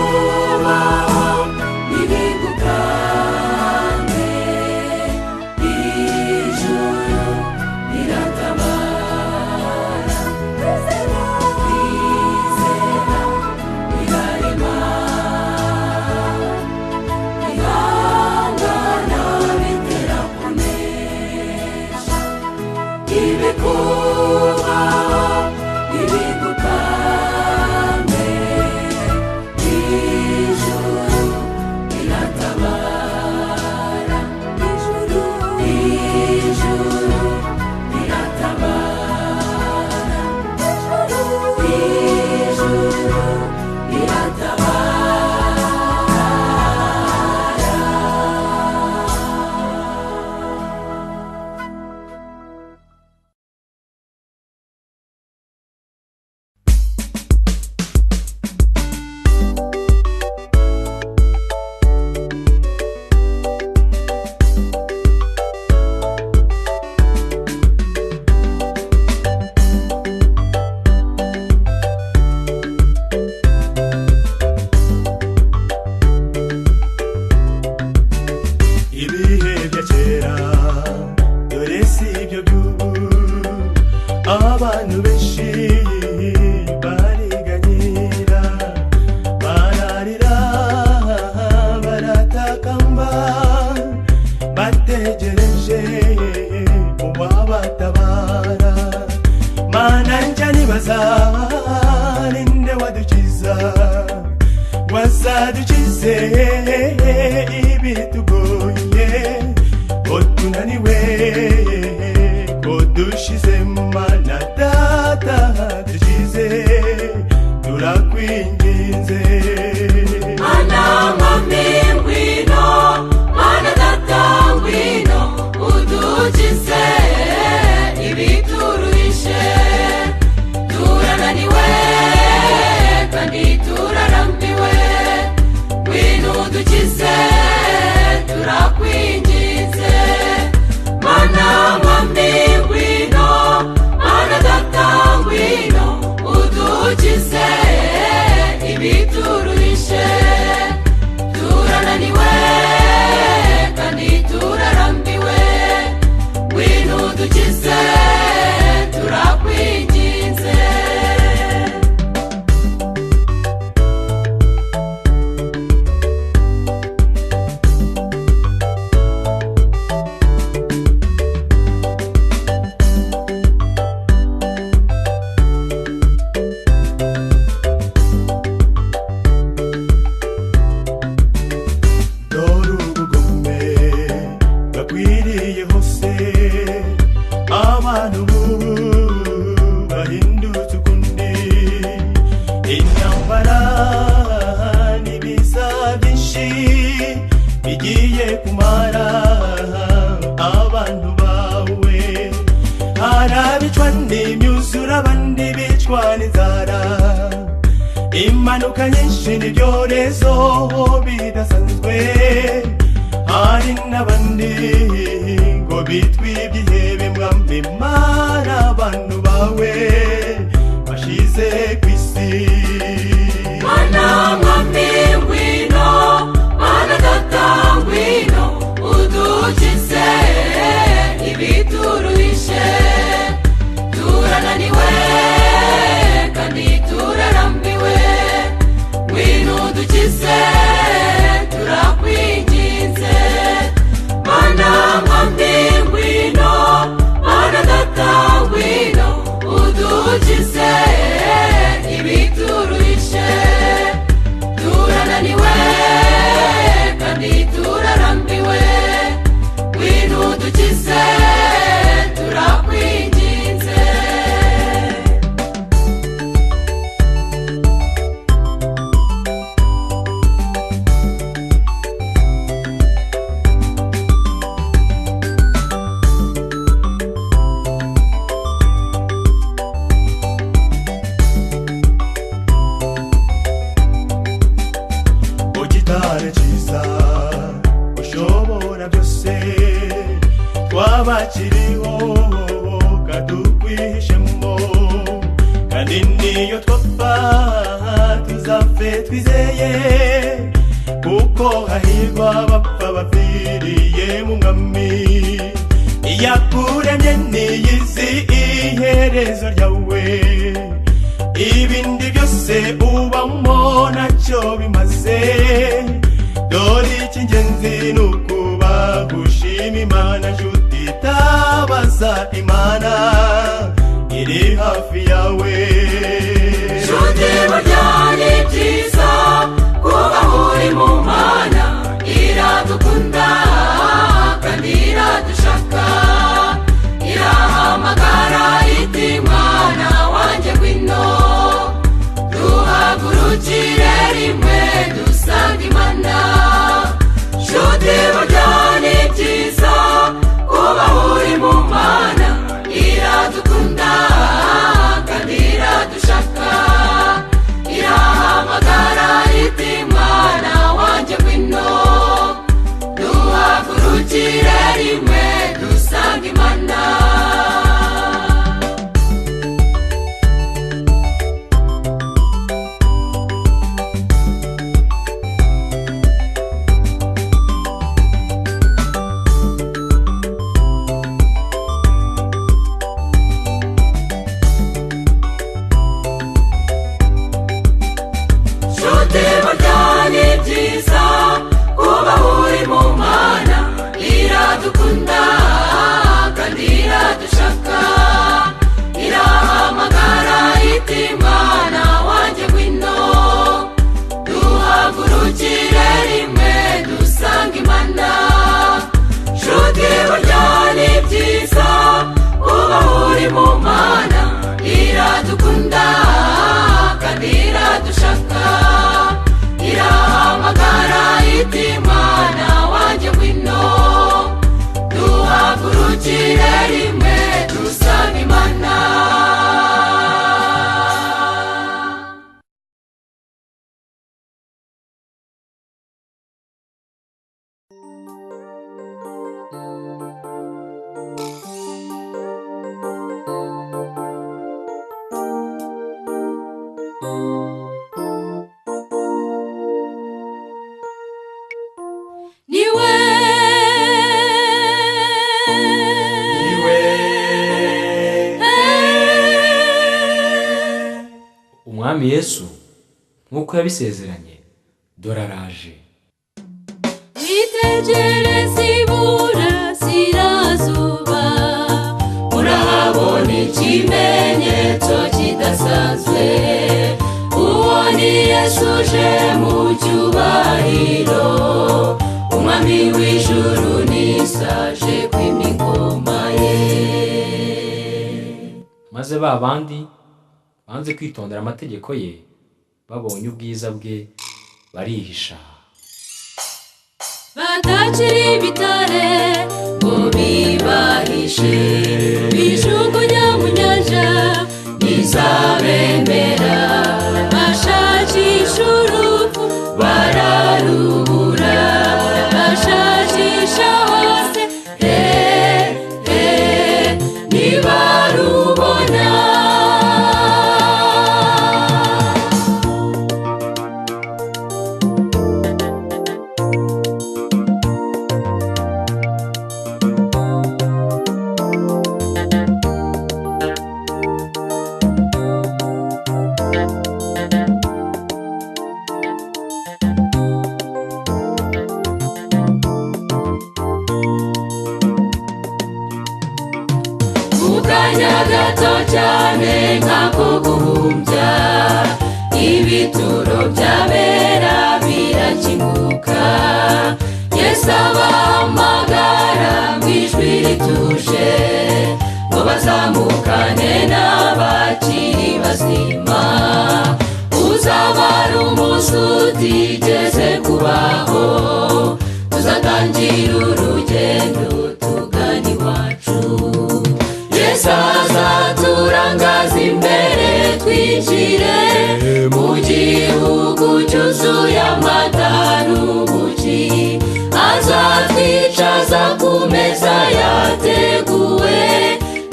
Ibikubaho, ibikubaho tugize ibitugoye ko tunaniwe ko dushize mana data tugize turakwinginze mana mami ngwino mana data ngwino udukize ibituruhishe turananiwe kandi turarambiwe ngwino udukize turakwinginze mana mami ngwino mana data ngwino udukize ibituruhishe turananiwe kandi turarambiwe ngwino udukize turakwinginze bakwiriye hose abantu bahindutse ukundi intambara n'ibiza byinshi bigiye kumara abantu bawe hari abicwa n'imyuzure abandi bicwa n'inzara impanuka nyinshi n'ibyorezo bidasanzwe hari n'abandi ngo bitwibye ihebe mwambi mara abantu bawe bashize ku isi mana mwambi ngwino mana data ngwino udukize ibituruhishe turananiwe kandi turarambiwe ngwino udukize turakwinginze mana mwambi ngwino mana data ngwino udukize ibituruhishe turananiwe kandi turarambiwe ngwino udukize turakwinginze gitare cyiza ushobora byose twabakiriho kadukwihishemo kandi niyo twapfa tuzapfe twizeye kuko hahirwa abapfa bapfiriye mu mwami iyakuremye niyizi iherezo ryawe ibindi byose ubamo ntacyo bimaze dore icy'ingenzi ni ukuba gushima imana nshuti itabaza imana iri hafi yawe nshuti burya ni byiza kuba uri mu mana iradukunda kandi iradushaka irahamagara iti mwana wanjye ngwino duhagurukire rimwe dusanga imana nshuti burya ni byiza kuba uri mu mana iradukunda kandi iradushaka irahamagara umwami Yesu nk'uko yabisezeranye dore araje. Mwitegereze iburasirazuba, murahabona ikimenyetso kidasanzwe. Uwo ni Yesu uje mu cyubahiro, umwami w'ijuru nisaje kwima ingoma ye. Maze ba bandi banze kwitondera amategeko ye babonye ubwiza bwe barihisha. Batakiri ibitare ngo bibahishe, bijugunya mu nyanja ntizabemera. Bashakisha urupfu bararubura, bashakisha hose ntibarubona. Mukanya gato cyane nk'ako guhumbya, ibituro by'abera birakinguka. Yesu abahamagara mu ijwi rituje, ngo bazamukane n'abakiri bazima. Uzaba ari umunsi utigeze kubaho, tuzatangira urugendo tugana iwacu. Yesu azaturangaza imbere twinjire mu gihugu cyuzuye amata n'ubuki. Azatwicaza ku meza yateguwe,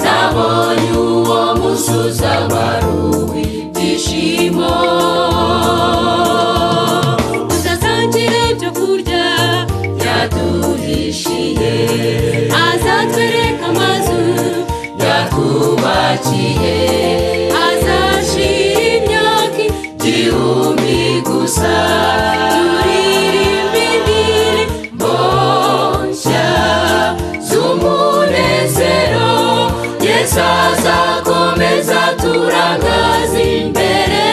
nabonye uwo munsi uzaba ari uw'ibyishimo. Tuzasangira ibyo kurya yaduhishiye, azatwereka amazu yatwubakiye. Azashira imyaka igihumbi gusa, turirimba indirimbo nshya z'umunezero. Yesu azakomeza turangaza imbere,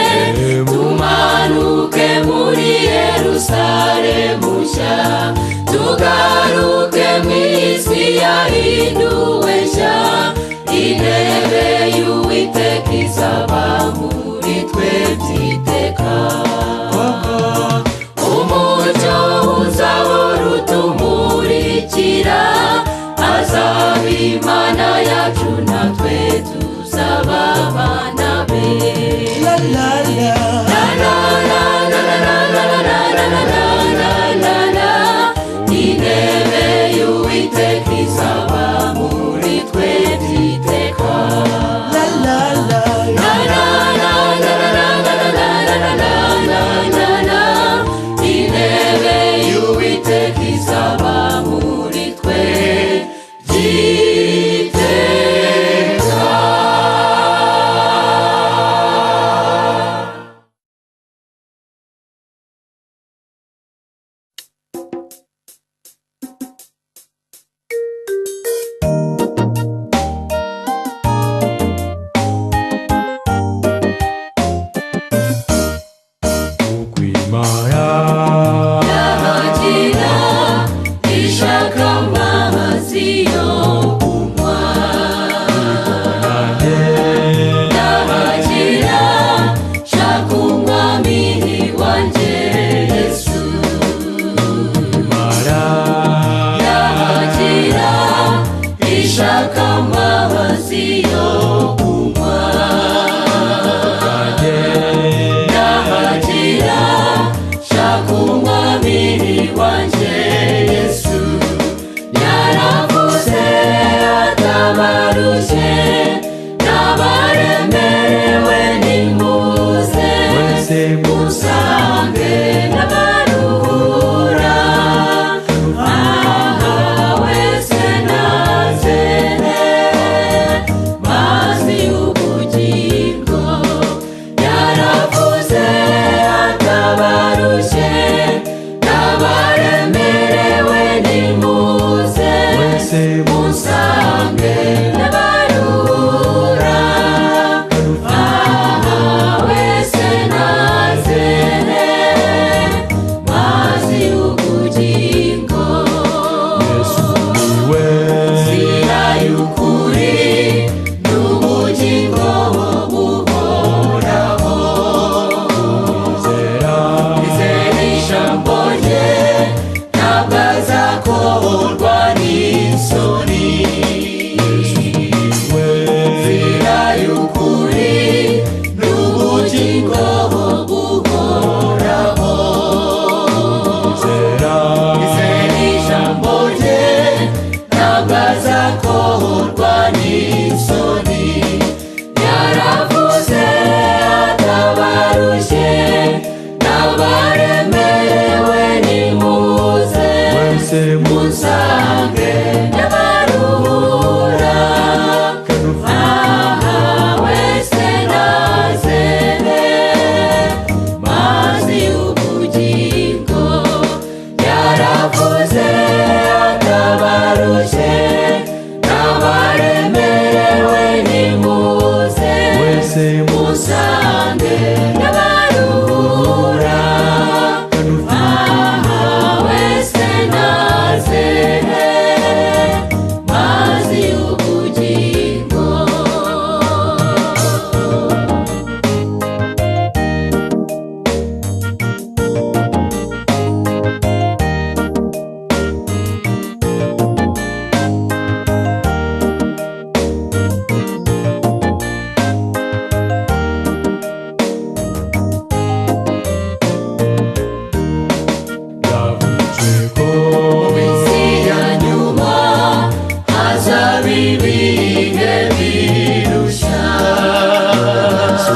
tumanuke muri Yerusalemu nshya, tugaruke mu isi yahinduwe nshya. Intebe y'Uwiteka izaba muri twe by'iteka. Umucyo uzahora utumurikira, azaba Imana yacu natwe tuzaba abana be. La la la la la la la la la la la la la. Intebe y'Uwiteka izaba muri twe by'iteka. La la la la la la la la la la la. Intebe y'Uwiteka izaba muri twe by'iteka.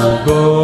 ubwo